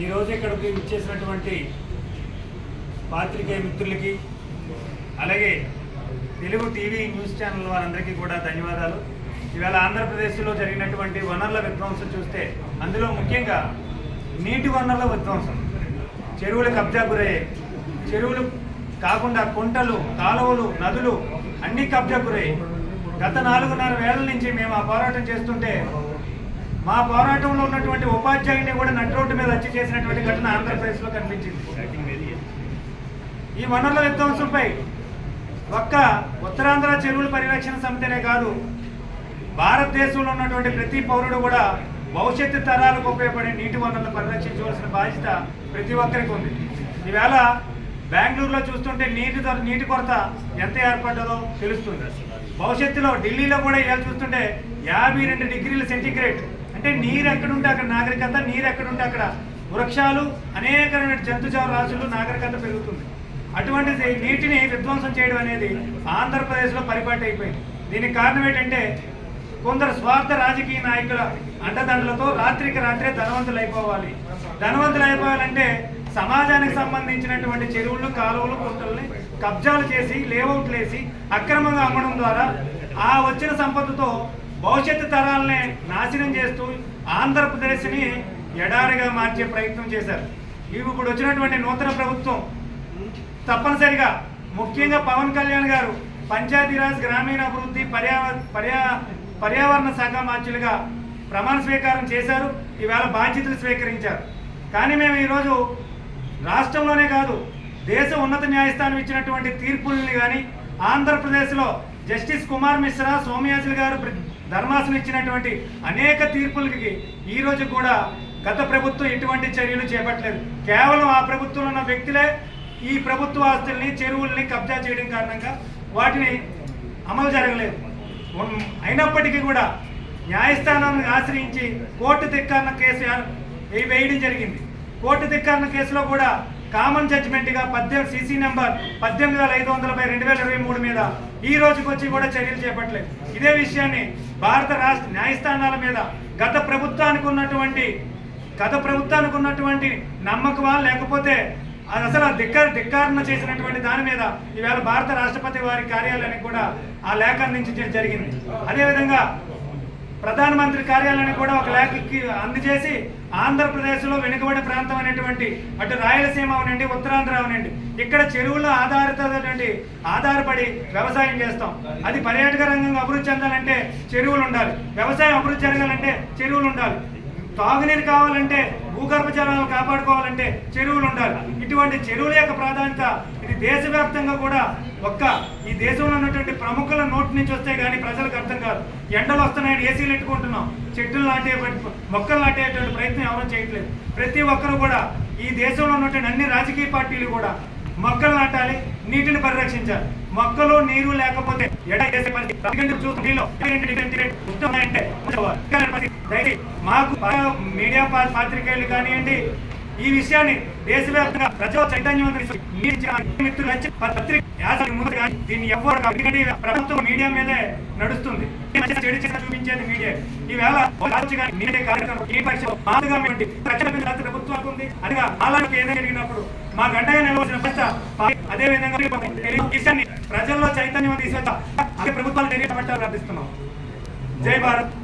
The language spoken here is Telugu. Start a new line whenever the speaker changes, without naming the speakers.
ఈరోజు ఇక్కడికి ఇచ్చేసినటువంటి పాత్రికేయ మిత్రులకి అలాగే తెలుగు టీవీ న్యూస్ ఛానల్ వారందరికీ కూడా ధన్యవాదాలు. ఇవాళ ఆంధ్రప్రదేశ్లో జరిగినటువంటి వనరుల విధ్వంసం చూస్తే అందులో ముఖ్యంగా నీటి వనరుల విధ్వంసం, చెరువులు కబ్జా గురయ్యాయి. చెరువులు కాకుండా కుంటలు, కాలువలు, నదులు అన్నీ కబ్జా గురయ్యాయి. గత 4.5 ఏళ్ల నుంచి మేము ఆ పోరాటం చేస్తుంటే మా పోరాటంలో ఉన్నటువంటి ఉపాధ్యాయుని కూడా నడ్రోడ్డు మీద హత్య చేసినటువంటి ఘటన ఆంధ్రప్రదేశ్లో కనిపించింది. ఈ వనరుల విధ్వంసంపై ఒక్క ఉత్తరాంధ్ర చెరువుల పరిరక్షణ సమితినే కాదు, భారతదేశంలో ఉన్నటువంటి ప్రతి పౌరుడు కూడా భవిష్యత్తు తరాలకు ఉపయోగపడే నీటి వనరులను పరిరక్షించవలసిన బాధ్యత ప్రతి ఒక్కరికి ఉంది. ఈవేళ బెంగళూరులో చూస్తుంటే నీటి కొరత ఎంత ఏర్పడ్డదో తెలుస్తుంది. భవిష్యత్తులో ఢిల్లీలో కూడా ఇవాళ చూస్తుంటే 52 డిగ్రీల సెంటీగ్రేడ్, అంటే నీరు ఎక్కడుంటే అక్కడ నాగరికత, నీరు ఎక్కడుంటే అక్కడ వృక్షాలు, అనేక జంతుజాల రాశులు, నాగరికత పెరుగుతుంది. అటువంటి నీటిని విధ్వంసం చేయడం అనేది ఆంధ్రప్రదేశ్లో పరిపాటి అయిపోయింది. దీనికి కారణం ఏంటంటే కొందరు స్వార్థ రాజకీయ నాయకుల అండదండలతో రాత్రికి రాత్రే ధనవంతులు అయిపోవాలి. ధనవంతులు అయిపోవాలంటే సమాజానికి సంబంధించినటువంటి చెరువులు, కాలువలు, కుంటల్ని కబ్జాలు చేసి, లేఅవుట్లు వేసి అక్రమంగా అమ్మడం ద్వారా ఆ వచ్చిన సంపదతో భవిష్యత్తు తరాలనే నాశనం చేస్తూ ఆంధ్రప్రదేశ్ని ఎడారిగా మార్చే ప్రయత్నం చేశారు. ఇప్పుడు వచ్చినటువంటి నూతన ప్రభుత్వం తప్పనిసరిగా, ముఖ్యంగా పవన్ కళ్యాణ్ గారు పంచాయతీరాజ్, గ్రామీణాభివృద్ధి, పర్యావరణ శాఖ మంత్రులుగా ప్రమాణ స్వీకారం చేశారు. ఈవేళ బాధ్యతలు స్వీకరించారు. కానీ మేము ఈరోజు రాష్ట్రంలోనే కాదు, దేశ ఉన్నత న్యాయస్థానం ఇచ్చినటువంటి తీర్పుల్ని కానీ, ఆంధ్రప్రదేశ్లో జస్టిస్ కుమార్ మిశ్రా, సోమయాజులు గారు ధర్మాసనం ఇచ్చినటువంటి అనేక తీర్పులకి ఈరోజు కూడా గత ప్రభుత్వం ఎటువంటి చర్యలు చేపట్టలేదు. కేవలం ఆ ప్రభుత్వంలో ఉన్న వ్యక్తులే ఈ ప్రభుత్వ ఆస్తుల్ని, చెరువుల్ని కబ్జా చేయడం కారణంగా వాటిని అమలు జరగలేదు. అయినప్పటికీ కూడా న్యాయస్థానాన్ని ఆశ్రయించి కోర్టు ధిక్కరణ కేసు వేయడం జరిగింది. కోర్టు ధిక్కరణ కేసులో కూడా కామన్ జడ్జిమెంట్గా CC నెంబర్ 18,500/2023 మీద ఈ రోజుకి వచ్చి కూడా చర్యలు చేపట్టలేదు. ఇదే విషయాన్ని భారత రాష్ట్ర న్యాయస్థానాల మీద గత ప్రభుత్వానికి ఉన్నటువంటి నమ్మకమా, లేకపోతే అసలు ధిక్కారణ చేసినటువంటి దాని మీద ఈవేళ భారత రాష్ట్రపతి వారి కార్యాలయానికి కూడా ఆ లేఖ అందించడం జరిగింది. అదేవిధంగా ప్రధానమంత్రి కార్యాలయానికి కూడా ఒక లేఖకి అందజేసి ఆంధ్రప్రదేశ్లో వెనుకబడి ప్రాంతం అనేటువంటి అటు రాయలసీమ అవనండి, ఉత్తరాంధ్ర అవనండి, ఇక్కడ చెరువుల ఆధారపడి వ్యవసాయం చేస్తాం. అది పర్యాటక రంగంగా అభివృద్ధి చెందాలంటే చెరువులు ఉండాలి, వ్యవసాయం అభివృద్ధి జరగాలంటే చెరువులు ఉండాలి, తాగునీరు కావాలంటే, భూగర్భ జలాలు కాపాడుకోవాలంటే చెరువులు ఉండాలి. ఇటువంటి చెరువుల యొక్క ప్రాధాన్యత ఇది దేశవ్యాప్తంగా కూడా ఈ దేశంలో ఉన్నటువంటి ప్రముఖుల నోటి నుంచి వస్తే కానీ ప్రజలకు అర్థం కాదు. ఎండలు వస్తున్నాయని ఏసీలు ఎట్టుకుంటున్నాం, చెట్లు మొక్కలు నాటేటువంటి ప్రయత్నం ఎవరూ చేయట్లేదు. ప్రతి ఒక్కరు కూడా ఈ దేశంలో ఉన్నటువంటి అన్ని రాజకీయ పార్టీలు కూడా మొక్కలు నాటాలి, నీటిని పరిరక్షించాలి. మొక్కలు, నీరు లేకపోతే మాకు మీడియా పాత్రికేయులు కానివ్వండి, ఈ విషయాన్ని దేశవ్యాప్తంగా ప్రజల చైతన్యం మిత్రులు దీన్ని ఎవరు, ప్రభుత్వం మీడియా మీదే నడుస్తుంది, చూపించేది మీడియా. ఈవేళ ప్రభుత్వానికి ఉంది. అదిగా అలాగే ఏదైనా జరిగినప్పుడు మా గంటగా నిలవలసిన ప్రశ్న అదేవిధంగా విషయాన్ని ప్రజల్లో చైతన్యం తీసుకొచ్చా అదే ప్రభుత్వాలు తెలియబట్టాలని ప్రార్థిస్తున్నాం. జై భారత్.